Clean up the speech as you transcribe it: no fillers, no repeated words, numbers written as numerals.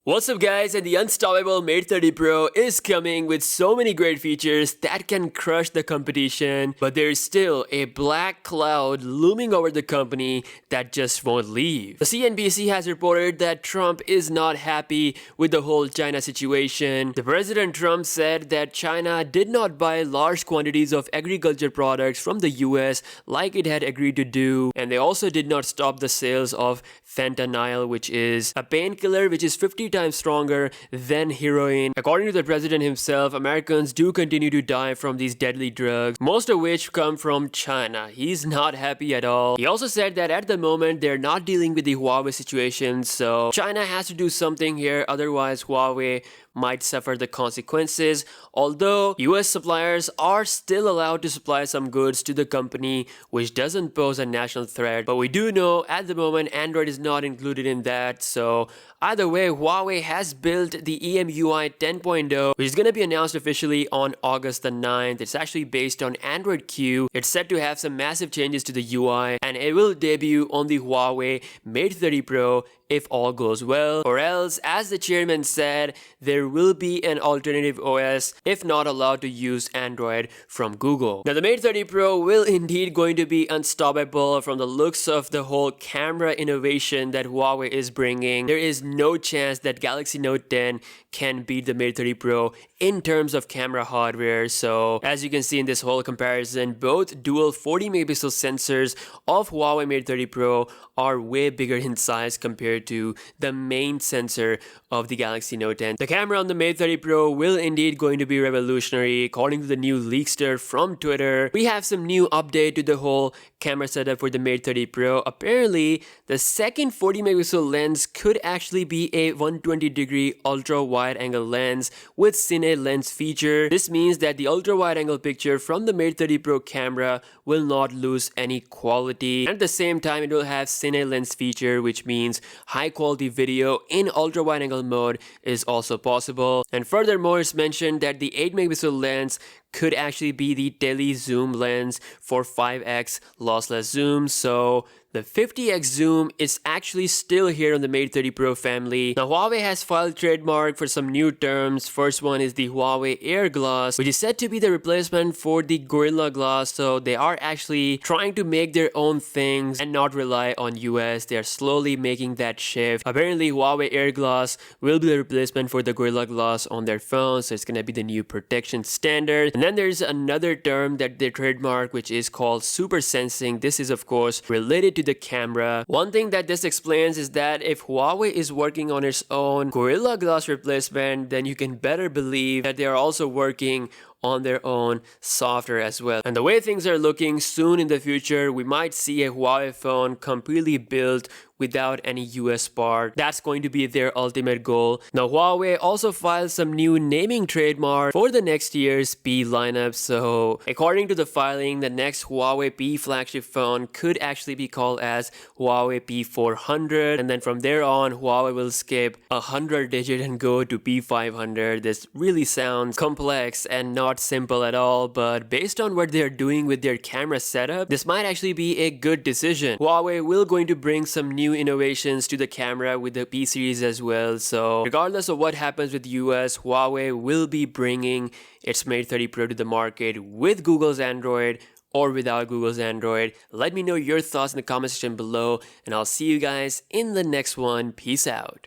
What's up guys, and the unstoppable Mate 30 Pro is coming with so many great features that can crush the competition, but there is still a black cloud looming over the company that just won't leave. The CNBC has reported that Trump is not happy with the whole China situation. The President Trump said that China did not buy large quantities of agriculture products from the US like it had agreed to do, and they also did not stop the sales of fentanyl, which is a painkiller which is 50 times stronger than heroin. According to the president himself, Americans do continue to die from these deadly drugs, most of which come from China. He's not happy at all. He also said that at the moment they're not dealing with the Huawei situation, so China has to do something here, otherwise Huawei might suffer the consequences. Although US suppliers are still allowed to supply some goods to the company, which doesn't pose a national threat, but we do know at the moment Android is not included in that. So either way, Huawei has built the EMUI 10.0, which is going to be announced officially on August the 9th. It's actually based on Android Q. It's set to have some massive changes to the UI, and it will debut on the Huawei Mate 30 Pro if all goes well, or else, as the chairman said, there will be an alternative OS if not allowed to use Android from Google. Now the Mate 30 Pro will indeed going to be unstoppable from the looks of the whole camera innovation that Huawei is bringing. There is no chance that Galaxy Note 10 can beat the Mate 30 Pro in terms of camera hardware. So as you can see in this whole comparison, both dual 40 megapixel sensors of Huawei Mate 30 Pro are way bigger in size compared to the main sensor of the Galaxy Note 10. The camera on the Mate 30 Pro will indeed going to be revolutionary. According to the new leakster from Twitter, we have some new update to the whole camera setup for the Mate 30 Pro. Apparently, the second 40 megapixel lens could actually be a 120-degree ultra wide angle lens with Cine lens feature. This means that the ultra wide angle picture from the Mate 30 Pro camera will not lose any quality. And at the same time, it will have Cine lens feature, which means high quality video in ultra wide angle mode is also possible. And furthermore, it's mentioned that the 8 megapixel lens could actually be the tele zoom lens for 5x lossless zoom. So the 50x zoom is actually still here on the Mate 30 Pro family. Now Huawei has filed trademark for some new terms. First one is the Huawei Air glass, which is said to be the replacement for the Gorilla Glass. So they are actually trying to make their own things and not rely on US. They are slowly making that shift. Apparently Huawei Air glass will be the replacement for the Gorilla Glass on their phones. So it's gonna be the new protection standard. And then there's another term that they trademark, which is called SuperSensing. This is of course related to the camera. One thing that this explains is that if Huawei is working on its own Gorilla Glass replacement, then you can better believe that they are also working on their own software as well. And the way things are looking, soon in the future, we might see a Huawei phone completely built without any US part. That's going to be their ultimate goal. Now Huawei also filed some new naming trademark for the next year's P lineup. So according to the filing, the next Huawei P flagship phone could actually be called as Huawei P400, and then from there on Huawei will skip 100 digit and go to P500. This really sounds complex and not simple at all, but based on what they're doing with their camera setup, this might actually be a good decision. Huawei will going to bring some new innovations to the camera with the P series as well. So regardless of what happens with US, Huawei will be bringing its Mate 30 Pro to the market with Google's Android or without Google's Android. Let me know your thoughts in the comment section below, and I'll see you guys in the next one. Peace out.